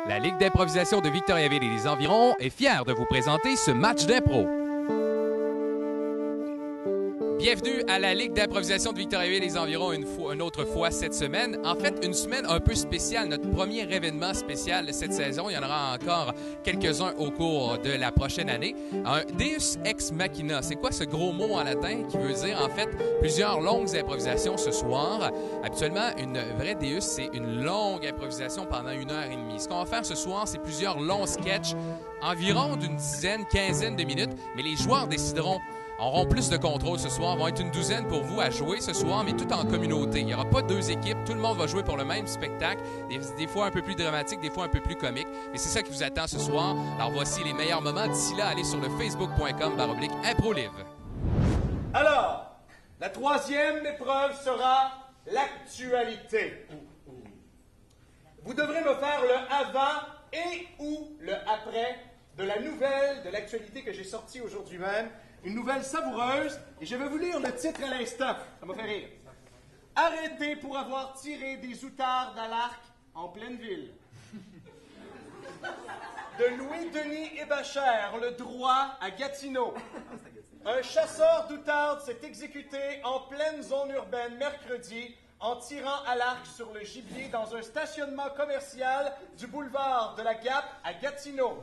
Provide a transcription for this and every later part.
La Ligue d'improvisation de Victoriaville et les environs est fière de vous présenter ce match d'impro. Bienvenue à la Ligue d'improvisation de Victoriaville et les environs une autre fois cette semaine. En fait, une semaine un peu spéciale, notre premier événement spécial de cette saison. Il y en aura encore quelques-uns au cours de la prochaine année. Un Deus ex machina, c'est quoi ce gros mot en latin qui veut dire en fait plusieurs longues improvisations ce soir? Habituellement, une vraie Deus, c'est une longue improvisation pendant 1h30. Ce qu'on va faire ce soir, c'est plusieurs longs sketchs, environ d'une dizaine, quinzaine de minutes, mais les joueurs décideront auront plus de contrôle ce soir, vont être une douzaine pour vous à jouer ce soir, mais tout en communauté. Il n'y aura pas deux équipes, tout le monde va jouer pour le même spectacle, des fois un peu plus dramatique, des fois un peu plus comique, mais c'est ça qui vous attend ce soir. Alors voici les meilleurs moments. D'ici là, allez sur le facebook.com/improlive. Alors, la troisième épreuve sera l'actualité. Vous devrez me faire le avant et ou le après de la nouvelle de l'actualité que j'ai sortie aujourd'hui même. Une nouvelle savoureuse, et je vais vous lire le titre à l'instant. Ça m'a fait rire. Arrêté pour avoir tiré des outardes à l'arc en pleine ville. De Louis-Denis Hébachère, le droit à Gatineau. Un chasseur d'outardes s'est exécuté en pleine zone urbaine mercredi en tirant à l'arc sur le gibier dans un stationnement commercial du boulevard de la Gap à Gatineau.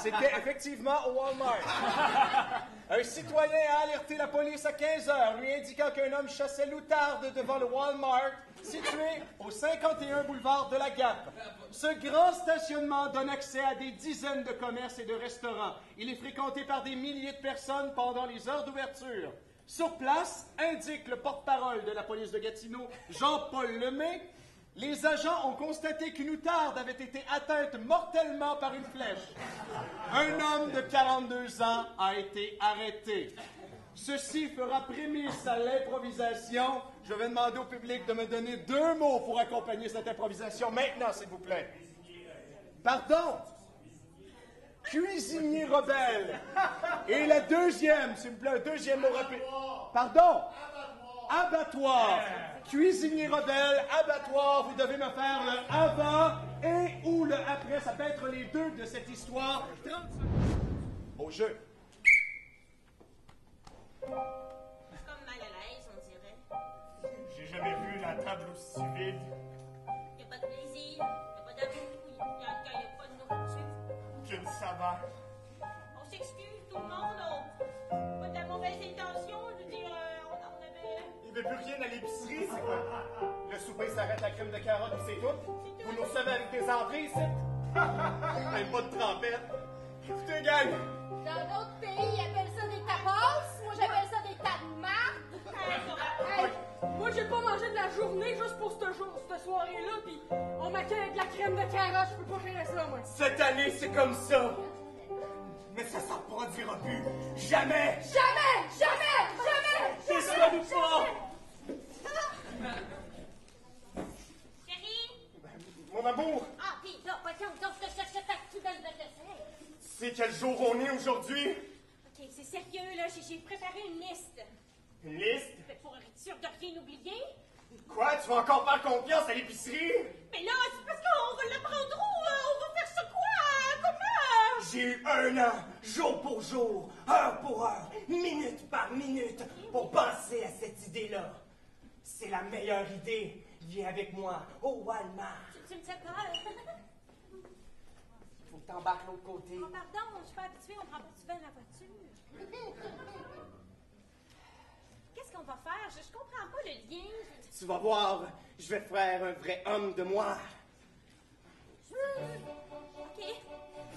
C'était effectivement au Walmart. Un citoyen a alerté la police à 15h, lui indiquant qu'un homme chassait l'outarde devant le Walmart, situé au 51 boulevard de la Gap. Ce grand stationnement donne accès à des dizaines de commerces et de restaurants. Il est fréquenté par des milliers de personnes pendant les heures d'ouverture. Sur place, indique le porte-parole de la police de Gatineau, Jean-Paul Lemay, les agents ont constaté qu'une outarde avait été atteinte mortellement par une flèche. Un homme de 42 ans a été arrêté. Ceci fera prémisse à l'improvisation. Je vais demander au public de me donner 2 mots pour accompagner cette improvisation. Maintenant, s'il vous plaît. Pardon? Cuisinier rebelle. Et la deuxième, s'il vous plaît, un deuxième mot rapide. Pardon? Abattoir. Cuisinier rebelle, abattoir, vous devez me faire le avant et ou le après. Ça peut être les deux de cette histoire. 30 secondes. Au jeu. Je suis comme mal à l'aise, on dirait. J'ai jamais vu la table aussi vide. Il n'y a pas de plaisir, il n'y a pas d'amour, il n'y a pas de nourriture. Qu'une saveur. On s'excuse, tout le monde, pas de la mauvaise intention, je veux dire, on avait... Il ne veut plus rien à l'épicerie, c'est quoi? Le souper s'arrête, la crème de carotte, c'est tout? Vous nous recevez avec des entrées ici? Même pas de trempette. Écoutez, gang! Dans d'autres pays, ils appellent ça des tapas. Moi, j'appelle ça des tas de marde. Hey, moi, j'ai pas mangé de la journée juste pour cette soirée-là, puis on m'accueille avec de la crème de carotte. Je peux pas faire ça, moi. Cette année, c'est comme ça. Mais ça s'en produira plus. Jamais! Jamais! Jamais! Jamais! Déçois-nous pas! Chérie? Mon amour, Ah, pis là, pas donc, je cherche partout dans le magasin. c'est quel jour on est aujourd'hui? OK, c'est sérieux, là, j'ai préparé une liste. Une liste? Pour être sûr de rien oublier. Quoi? Tu vas encore faire confiance à l'épicerie? Mais là, c'est parce qu'on va l'apprendre où? On va faire ça quoi? Comment? J'ai eu 1 an, jour pour jour, heure pour heure, minute par minute, pour penser à cette idée-là. C'est la meilleure idée. Viens avec moi au Walmart. Tu me fais peur. Faut que t'embarques de l'autre côté. Oh, pardon, je suis pas habituée, on prend pas souvent la voiture. Qu'est-ce qu'on va faire? Je comprends pas le lien. Tu vas voir, je vais faire un vrai homme de moi. OK.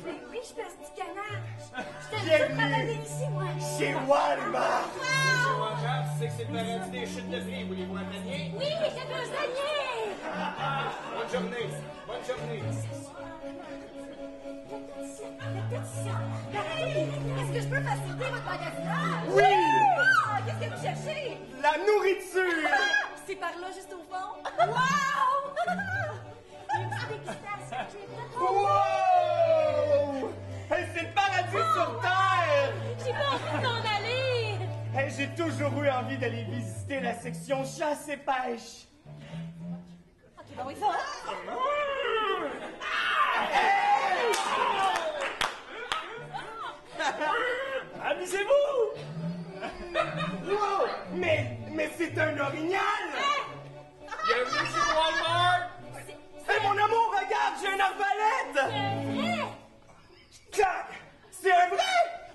Mais oui, je passe du canard. Je te Bienvenue. dis de travailler ici, moi. Chez Walmart. Tu sais que c'est le paradis des chutes de prix. Voulez-vous un panier? Oui, j'ai besoin. Bonne journée. Bonne journée. Hey, est-ce que je peux faciliter votre magasinage? Oui. Ah, qu'est-ce que vous cherchez? La nourriture. C'est par là, juste au fond. Wow! Une petite dégustation. Wow. Hey, c'est le paradis sur Terre. J'ai pas envie de m'en aller. Hey, j'ai toujours eu envie d'aller visiter la section chasse et pêche. OK, ben oui, ça. Amusez-vous! Wow! Mais c'est un orignal! Bienvenue chez Walmart! Hey, mon amour, regarde, j'ai une arbalète! C'est un vrai!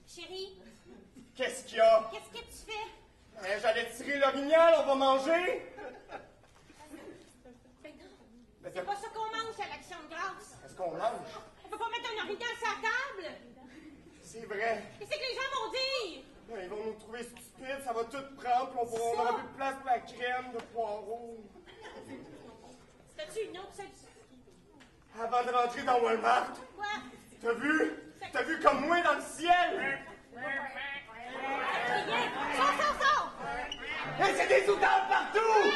Chérie, Qu'est-ce qu'il y a? qu'est-ce que tu fais? J'allais tirer l'orignal, on va manger! C'est pas ça qu'on mange à l'Action de grâce. Est-ce qu'on mange? On peut pas mettre un orignal sur la table. C'est vrai. Qu'est-ce que les gens vont dire? Ils vont nous trouver stupides, ça va tout prendre, puis on aura plus de place pour la crème de poireaux. T'as-tu une autre solution? Avant de rentrer dans Walmart, Quoi? t'as vu? T'as vu comme moi dans le ciel? Sors! Hey, c'est des outardes partout!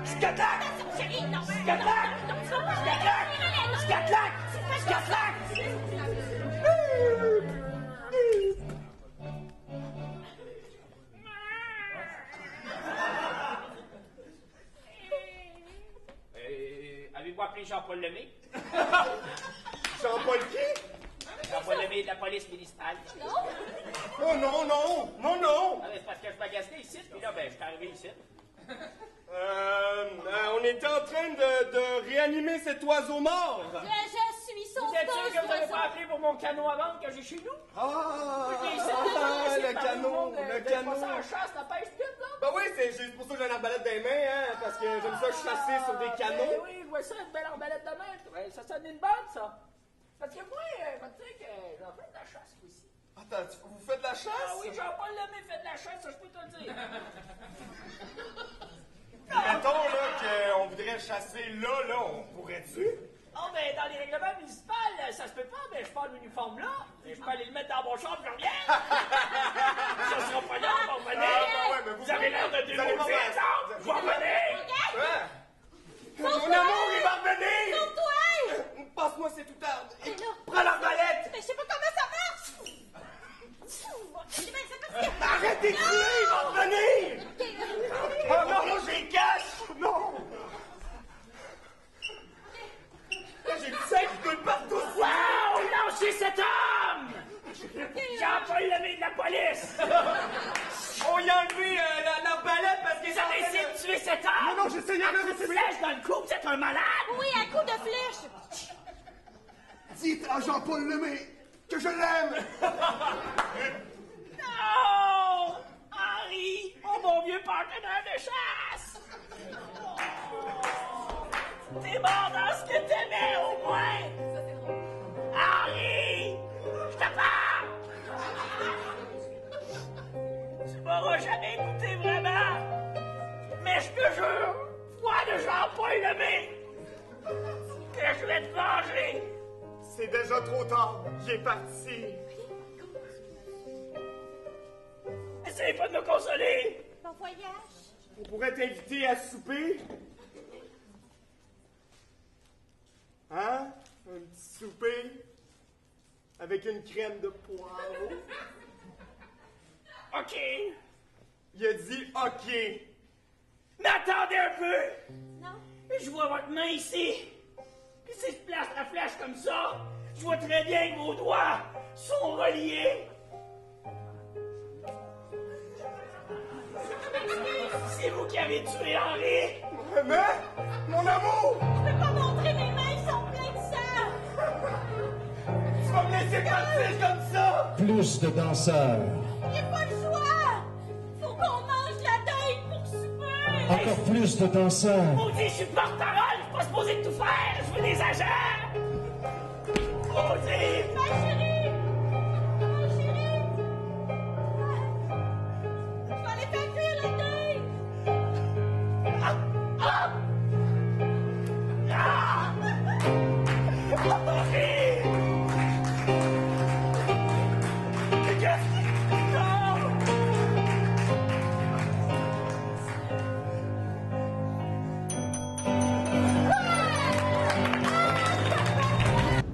Scatlac! Chérie, non! Scatlac! Scatlac! Scatlac! Avez-vous appelé Jean-Paul Lemay? Jean-Paul qui? Jean-Paul Lemay de la police municipale. Oh non! Ah, c'est parce que je magasinais ici, puis là, je suis arrivé ici. On était en train de réanimer cet oiseau mort. Je suis son Vous êtes sûr que vous n'avez pas appelé pour mon canot à vendre que j'ai chez nous? Le canot! C'est pas ça, en chasse, la pêche pute, là? Ben oui, c'est pour ça que j'ai une arbalète dans les mains, hein, parce que j'aime ça chasser sur des canaux. Oui, je vois ça, une belle arbalète de main. Ça sonne une bonne, ça. Parce que moi, je vais te dire que j'en fais de la chasse aussi. Attends, vous faites de la chasse? Ah oui, Jean-Paul Lemay fait de la chasse, ça, je peux te le dire. Mettons, là, qu'on voudrait chasser là, on pourrait-tu? Oh, ben, dans les règlements municipaux, ça se peut pas, mais je prends l'uniforme là, et je peux aller le mettre dans mon champ, puis je reviens. Ça sera pas là, vous revenez. ouais, mais Vous avez l'air de deux mots exemple, vous revenez. Mon amour, il va revenir! Sauve-toi! Passe-moi ces outardes. Mais là- Prends l'arbalète! Mais je sais pas comment ça marche! Arrête de tuer, il va revenir! Oh non, je les cache! Non! Là, j'ai du sang qui coule partout! Wow, lâchez cet homme! Jean-Paul Lemay de la police! On y a enlevé l'arbalète parce qu'il Vous avez essayé de tuer cet homme! Non, j'essayais Un coup de flèche dans le cou, vous êtes un malade! Oui, à coup de flèche! Dites à Jean-Paul Lemay que je l'aime! Non! Henri, mon bon vieux partenaire de chasse! T'es mort dans ce que t'aimais, au moins! Henri! Je te parle! Tu m'auras jamais écouté vraiment! Mais je te jure, foi de Jean-Paul Lemay, que je vais te venger! C'est déjà trop tard. Il est parti. Essayez pas de me consoler! Bon voyage! On pourrait t'inviter à souper. Hein? Un petit souper avec une crème de poireau. OK! Il a dit OK. Mais attendez un peu! Non? Je vois votre main ici. Puis si je place la flèche comme ça, je vois très bien que vos doigts sont reliés. C'est vous qui avez tué Henri. Mais, mon amour, Je peux pas montrer mes mains, ils sont pleins de sang! tu vas me laisser partir comme ça? Plus de danseurs. J'ai pas le choix! Faut qu'on mange la dinde pour souper! Encore plus de danseurs. Maudit, je suis porte-parole, je suis pas supposé de tout faire, je veux des agents. Maudit! Ma chérie! Ma chérie! Je vais aller faire cuire la dinde!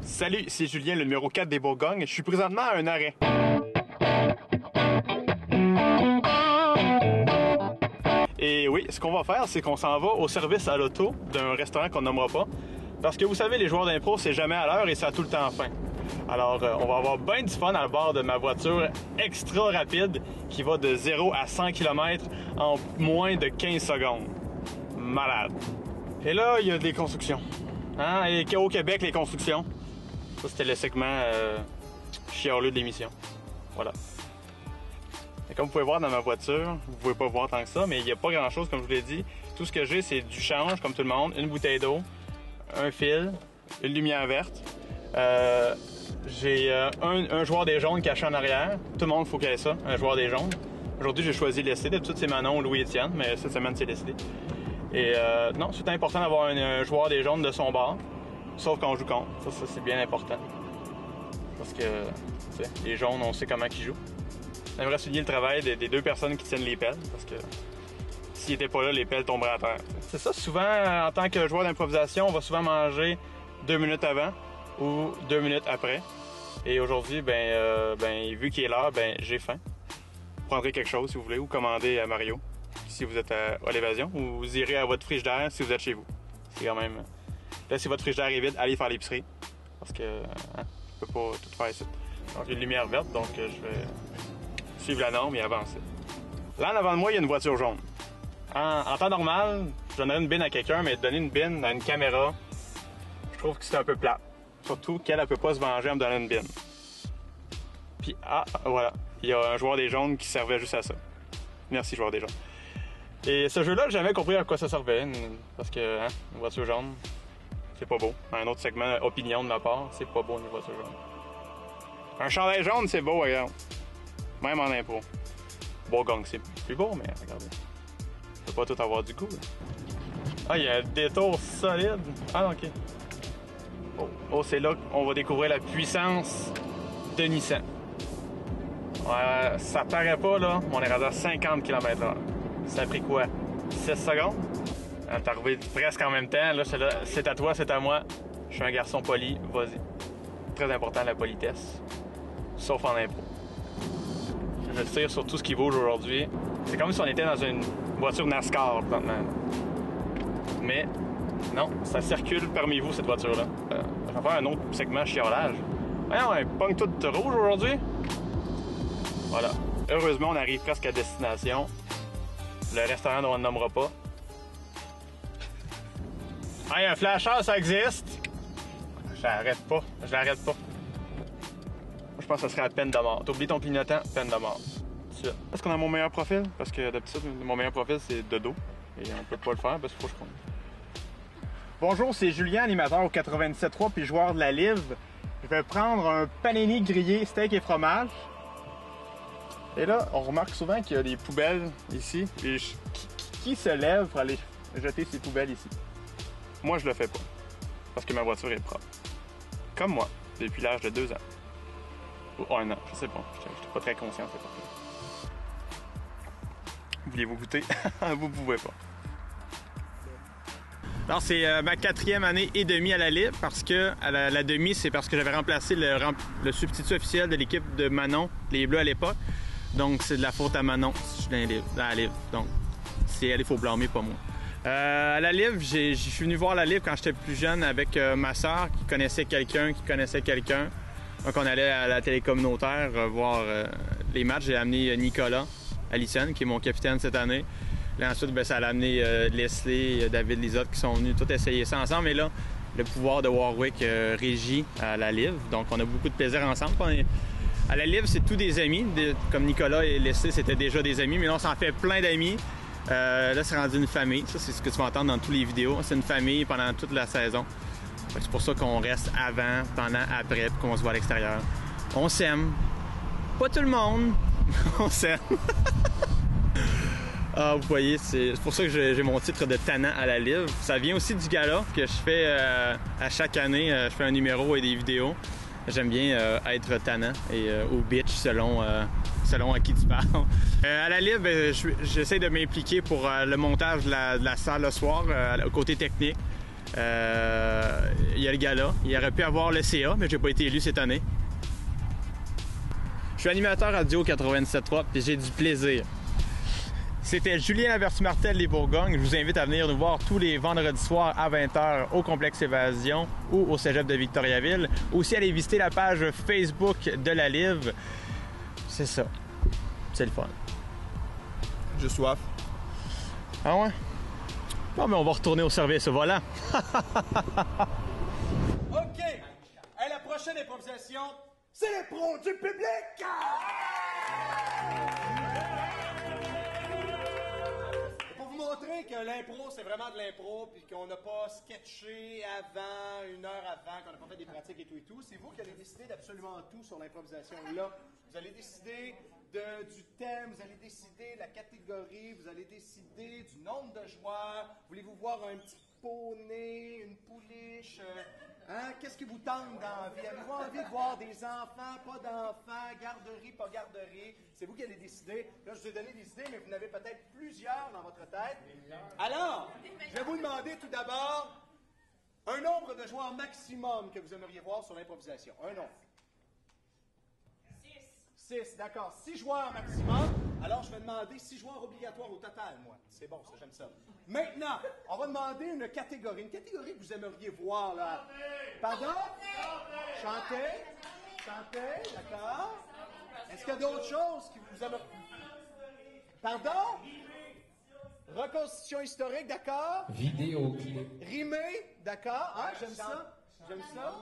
Salut, c'est Julien, le numéro 4 des Bourgognes. Je suis présentement à un arrêt. Et oui, ce qu'on va faire, c'est qu'on s'en va au service à l'auto d'un restaurant qu'on nommera pas. Parce que vous savez, les joueurs d'impro, c'est jamais à l'heure et ça a tout le temps faim. Alors, on va avoir bien du fun à bord de ma voiture extra rapide qui va de 0 à 100 km en moins de 15 secondes. Malade. Et là, il y a des constructions. Hein? Et au Québec, les constructions. Ça, c'était le segment chialeux de l'émission. Voilà. Et comme vous pouvez voir dans ma voiture, vous pouvez pas voir tant que ça, mais il n'y a pas grand-chose, comme je vous l'ai dit. Tout ce que j'ai, c'est du change, comme tout le monde, une bouteille d'eau, un fil, une lumière verte. J'ai un joueur des jaunes caché en arrière. Tout le monde, il faut qu'il y ait ça, un joueur des jaunes. Aujourd'hui, j'ai choisi Leslie. D'habitude, c'est Manon ou Louis-Étienne, mais cette semaine, c'est Leslie. Et non, c'est important d'avoir un joueur des jaunes de son bord, sauf quand on joue contre. Ça c'est bien important. Parce que, tu sais, les jaunes, on sait comment ils jouent. J'aimerais souligner le travail des deux personnes qui tiennent les pelles, parce que s'ils n'étaient pas là, les pelles tomberaient à terre. C'est ça, souvent, en tant que joueur d'improvisation, on va souvent manger 2 minutes avant ou 2 minutes après. Et aujourd'hui, vu qu'il est l'heure, j'ai faim. Vous prendrez quelque chose si vous voulez, ou commandez à Mario si vous êtes à l'évasion, ou vous irez à votre frigidaire si vous êtes chez vous. C'est quand même... Là, si votre frigidaire est vide, allez faire l'épicerie, parce que je peux pas tout faire ici. Donc, une lumière verte, donc je vais suivre la norme et avancer. Là, en avant de moi, il y a une voiture jaune. En temps normal, je donnerais une bine à quelqu'un, mais donner une bine à une caméra, je trouve que c'est un peu plat. Surtout qu'elle ne peut pas se venger en me donnant une bine. Puis, voilà. Il y a un joueur des jaunes qui servait juste à ça. Merci, joueur des jaunes. Et ce jeu-là, j'ai jamais compris à quoi ça servait. Parce que, une voiture jaune, c'est pas beau. Un autre segment, opinion de ma part, c'est pas beau une voiture jaune. Un chandail jaune, c'est beau, regarde. Même en impro. Bourgogne, c'est plus beau, mais regardez. On peut pas tout avoir du goût. Là. Ah, il y a un détour solide. Ah, ok. Oh, c'est là qu'on va découvrir la puissance de Nissan. Ouais, ça paraît pas, là. On est rendu à 50 km/h. Ça a pris quoi? 6 secondes? T'es arrivé presque en même temps. Là, c'est à toi, c'est à moi. Je suis un garçon poli. Vas-y. Très important, la politesse. Sauf en impro. Je tire sur tout ce qui bouge aujourd'hui. C'est comme si on était dans une voiture NASCAR, maintenant. Mais, non, ça circule parmi vous, cette voiture-là. Je vais faire un autre segment chiolage. Voyons, un pogne tout rouge aujourd'hui. Voilà. Heureusement, on arrive presque à destination. Le restaurant dont on ne nommera pas. Hey, un flasheur, ça existe! Je l'arrête pas. Je pense que ça serait à peine de mort. T'oublies ton clignotant, peine de mort. Est-ce qu'on a mon meilleur profil? Parce que d'habitude, mon meilleur profil, c'est de dos. Et on peut pas le faire parce qu'il faut que je compte. Bonjour, c'est Julien, animateur au 97.3 puis joueur de la Live. Je vais prendre un panini grillé, steak et fromage. Et là, on remarque souvent qu'il y a des poubelles ici. Et qui se lève pour aller jeter ces poubelles ici? Moi, je le fais pas. Parce que ma voiture est propre. Comme moi, depuis l'âge de 2 ans. Ou 1 an, je sais pas. J'étais pas très conscient de cette partie. Voulez-vous goûter? Vous pouvez pas. Alors, c'est ma 4e année et demie à la Live, parce que la demi, c'est parce que j'avais remplacé le substitut officiel de l'équipe de Manon, les Bleus à l'époque. Donc, c'est de la faute à Manon si je suis dans la Live. Donc, c'est elle, il faut blâmer, pas moi. À la Live, je suis venu voir la Live quand j'étais plus jeune avec ma soeur qui connaissait quelqu'un. Donc, on allait à la télé communautaire voir les matchs. J'ai amené Nicolas Allison, qui est mon capitaine cette année. Là, ensuite, ça a amené Leslie, David, Lisotte, qui sont venus tout essayer ça ensemble. Et là, le pouvoir de Warwick régit à la Live. Donc, on a beaucoup de plaisir ensemble. À la Live, c'est tous des amis. Comme Nicolas et Leslie, c'était déjà des amis. Mais là, on s'en fait plein d'amis. Là, c'est rendu une famille. Ça, c'est ce que tu vas entendre dans toutes les vidéos. C'est une famille pendant toute la saison. C'est pour ça qu'on reste avant, pendant, après, puis qu'on se voit à l'extérieur. On s'aime. Pas tout le monde. On s'aime. Ah, vous voyez, c'est pour ça que j'ai mon titre de tannant à la Live. Ça vient aussi du gala que je fais à chaque année. Je fais un numéro et des vidéos. J'aime bien être tannant et ou bitch selon à qui tu parles. À la Live, j'essaie de m'impliquer pour le montage de la salle le soir, au côté technique. Il y a le gala. Il aurait pu avoir le CA, mais j'ai pas été élu cette année. Je suis animateur radio 97.3 puis j'ai du plaisir. C'était Julien Lavertu-Martel des Bourgognes. Je vous invite à venir nous voir tous les vendredis soirs à 20h au Complexe Évasion ou au Cégep de Victoriaville. Aussi, allez visiter la page Facebook de la Live. C'est ça. C'est le fun. J'ai soif. Ah ouais? Bon, mais on va retourner au service au volant. OK. Hey, la prochaine improvisation, c'est l'impro du public! Pour vous montrer que l'impro, c'est vraiment de l'impro, puis qu'on n'a pas sketché avant, une heure avant, qu'on n'a pas fait des pratiques et tout, c'est vous qui allez décider d'absolument tout sur l'improvisation. Là, vous allez décider du thème, vous allez décider de la catégorie, vous allez décider du nombre de joueurs. Voulez-vous voir un petit poney, une pouliche? Hein? Qu'est-ce qui vous tente dans la vie? Avez-vous envie de voir des enfants, pas d'enfants, garderie, pas garderie? C'est vous qui allez décider. Là, je vous ai donné des idées, mais vous en avez peut-être plusieurs dans votre tête. Alors, je vais vous demander tout d'abord un nombre de joueurs maximum que vous aimeriez voir sur l'improvisation. Un nombre. 6, d'accord. 6 joueurs maximum. Alors, je vais demander 6 joueurs obligatoires au total, moi. C'est bon, ça, j'aime ça. Maintenant, on va demander une catégorie. Une catégorie que vous aimeriez voir, là. Pardon? Chanter. Chanter, d'accord. Est-ce qu'il y a d'autres choses que vous aimeriez... Pardon? Reconstitution historique, d'accord. Vidéoclip. Rimer, d'accord. Ah, j'aime ça. J'aime ça.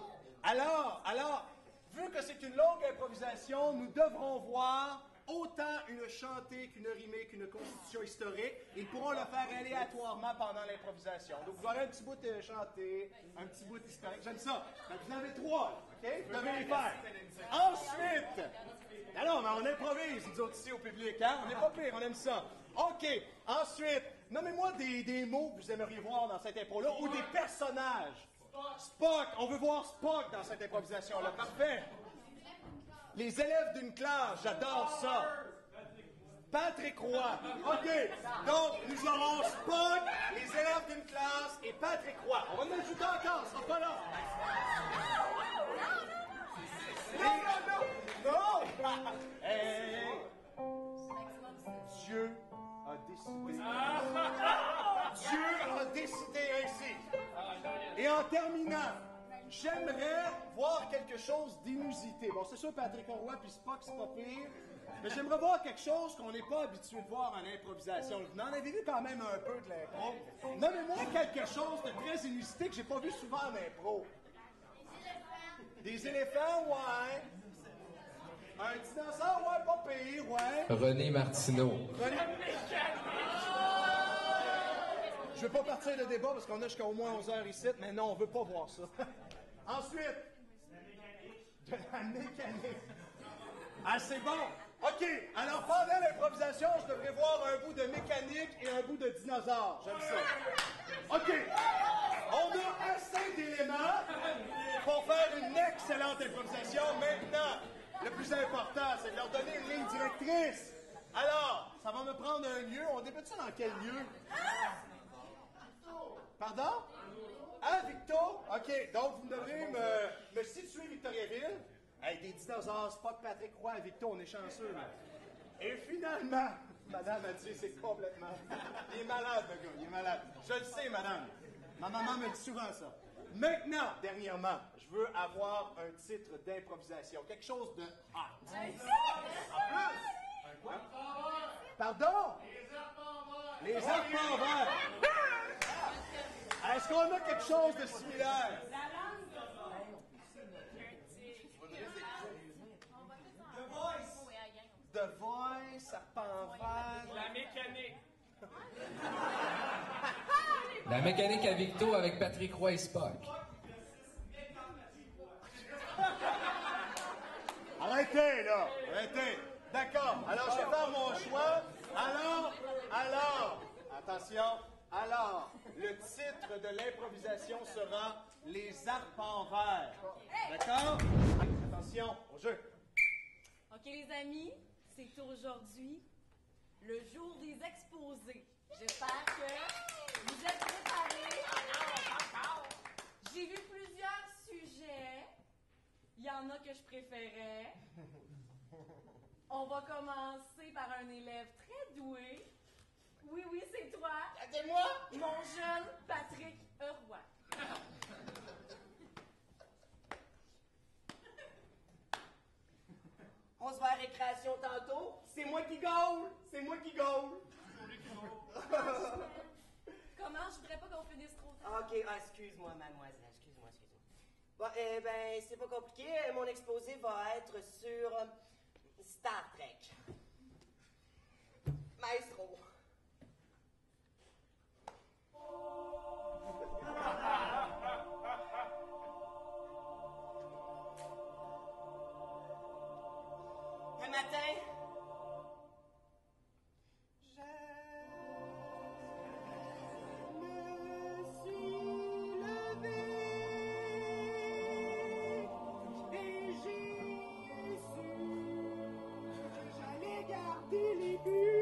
Alors... Vu que c'est une longue improvisation, nous devrons voir autant une chantée qu'une rimée qu'une constitution historique. Ils pourront le faire aléatoirement pendant l'improvisation. Donc vous aurez un petit bout de chanté, un petit bout historique. J'aime ça. Donc, vous en avez 3, OK? Vous devez les faire. Ensuite, alors, on improvise, nous autres ici au public, hein? On n'est pas pire, on aime ça. OK. Ensuite, nommez-moi des mots que vous aimeriez voir dans cette impro-là ou des personnages. Spock, on veut voir Spock dans cette improvisation-là. Parfait. Les élèves d'une classe, j'adore ça. Patrick Roy. OK. Donc, nous aurons Spock, les élèves d'une classe et Patrick Roy. On va en ajouter encore, ça sera pas là. Non! Hey. Dieu a décidé. Dieu a décidé ainsi. Et en terminant, j'aimerais voir quelque chose d'inusité. Bon, c'est sûr, Patrick Roy puis Spock, c'est pas pire. Mais j'aimerais voir quelque chose qu'on n'est pas habitué de voir en improvisation. Vous en avez vu quand même un peu de l'impro. Nommez-moi quelque chose de très inusité que j'ai pas vu souvent en impro. Des éléphants, ouais. Un dinosaure, ouais, pas pire, ouais. René Martineau. Je veux pas partir de débat parce qu'on a jusqu'à au moins 11 heures ici, mais non, on veut pas voir ça. Ensuite, de la mécanique. Ah, c'est bon. OK, alors pendant l'improvisation, je devrais voir un bout de mécanique et un bout de dinosaure. J'aime ça. OK, on a assez d'éléments pour faire une excellente improvisation. Maintenant, le plus important, c'est de leur donner une ligne directrice. Alors, ça va me prendre un lieu. On débute ça dans quel lieu? Pardon? Ah, Victo? OK, donc vous devrez me situer Victoriaville. Hey, des dinosaures, Spock, Patrick Roy, Victo, on est chanceux. Là. Et finalement, madame a dit, c'est complètement... Il est malade, le gars, il est malade. Je le sais, madame. Ma maman me dit souvent ça. Maintenant, dernièrement, je veux avoir un titre d'improvisation. Quelque chose de hot. En plus! Pardon? Les arpents verts. Est-ce qu'on a quelque chose de similaire? The Voice, Serpent vert. La mécanique. La mécanique à Victo avec Patrick Roy et Spock. Arrêtez, là! Arrêtez! D'accord, alors je vais faire mon choix. Alors, attention. Alors, le titre de l'improvisation sera « Les arpents verts ». D'accord? Attention, au jeu. OK, les amis, c'est aujourd'hui le jour des exposés. J'espère que vous êtes préparés. J'ai vu plusieurs sujets. Il y en a que je préférais. On va commencer par un élève très doué Oui, oui, c'est toi. C'est moi? Mon jeune Patrick Roy. On se va à récréation tantôt. C'est moi qui gaule. C'est moi qui gaule. Comment? Je voudrais pas qu'on finisse trop tard. OK, excuse-moi, mademoiselle. Excuse-moi. Bon, c'est pas compliqué. Mon exposé va être sur Star Trek. Maestro. Un matin, je me suis levé et j'ai su que j'allais garder les buts.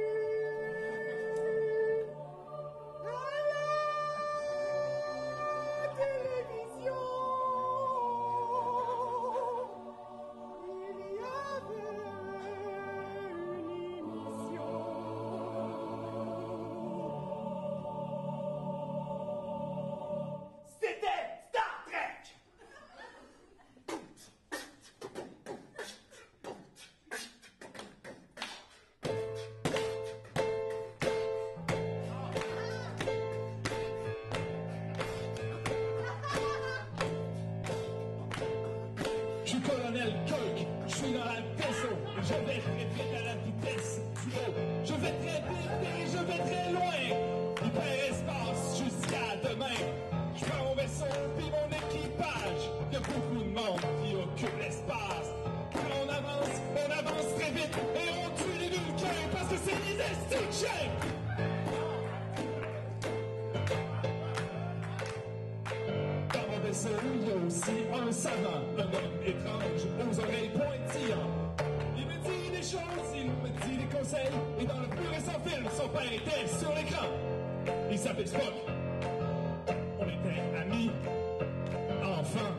Il y a aussi un savant, un homme étrange, aux oreilles pointillantes. Il me dit des choses, il me dit des conseils, et dans le plus récent film, son père était sur l'écran. Il s'appelle Spock. On était amis, enfants.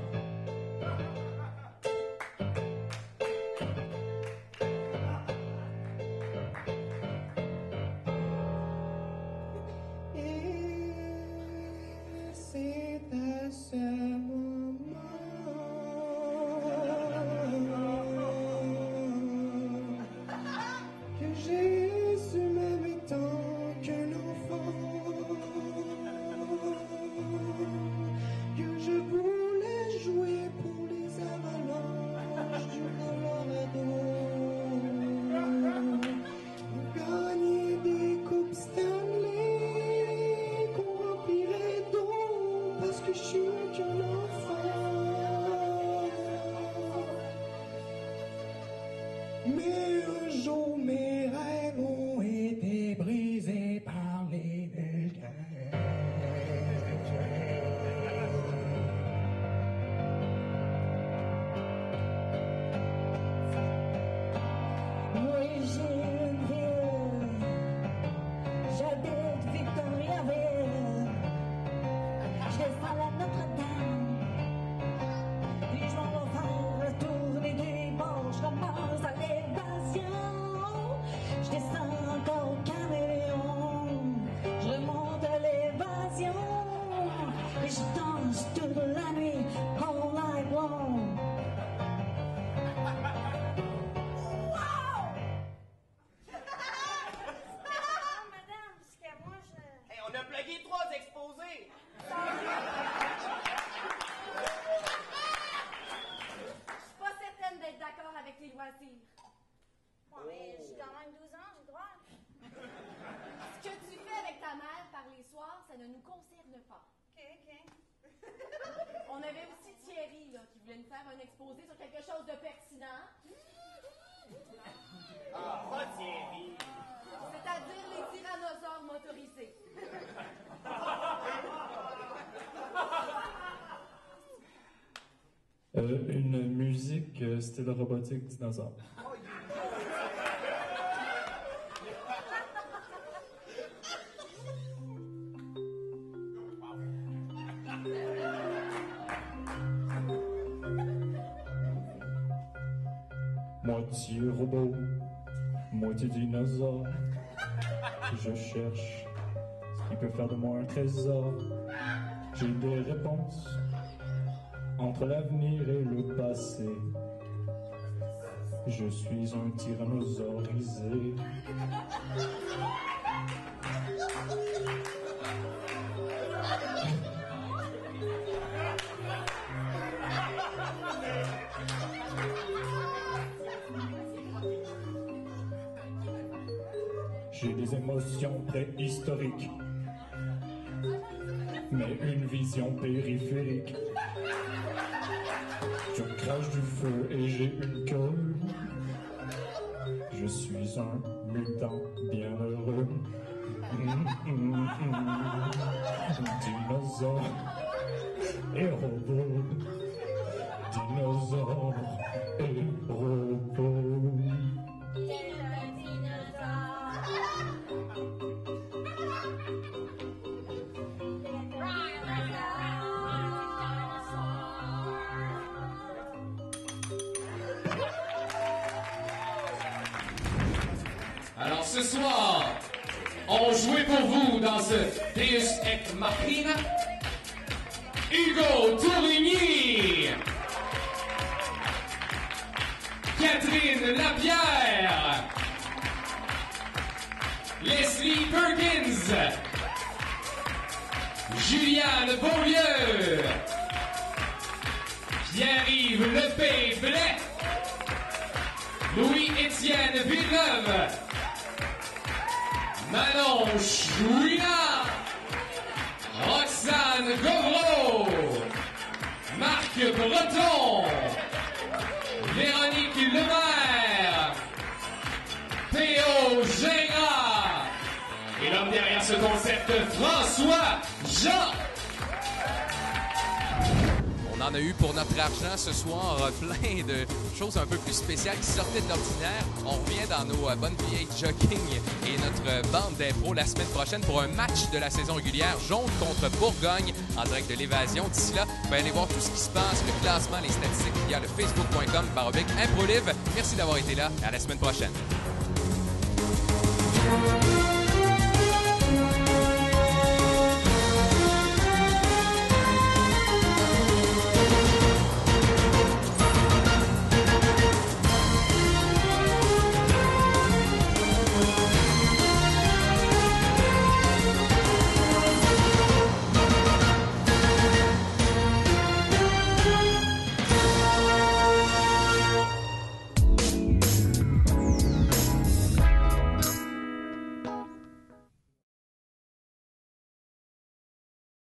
Une musique style robotique dinosaure. Moitié robot, moitié dinosaure. Je cherche qui peut faire de moi un trésor. J'ai des réponses entre l'avenir et le passé. Je suis un tyrannosaurisé. J'ai des émotions préhistoriques, mais une vision périphérique. Je crache du feu et j'ai une queue. Je suis un mutant bien heureux. Dinosaure et robot. Dinosaure et robot. Alors ce soir, on jouait pour vous dans ce Deus Ex Machina, Hugo Tourigny, Catherine Lapierre, Leslie Perkins, Juliane Beaulieu, Pierre-Yves Lepay-Blais, Louis-Étienne Villeneuve, Manon Chouina, Roxane Govreau, Marc Breton, Véronique Lemaire, Théo Gingras et l'homme derrière ce concept, François Jean. On en a eu pour notre argent ce soir plein de choses un peu plus spéciales qui sortaient de l'ordinaire. On revient dans nos bonnes vieilles jogging et notre bande d'impro la semaine prochaine pour un match de la saison régulière, Jaune contre Bourgogne, en direct de l'Évasion. D'ici là, vous pouvez aller voir tout ce qui se passe, le classement, les statistiques via le facebook.com/ImproLive. Merci d'avoir été là et à la semaine prochaine.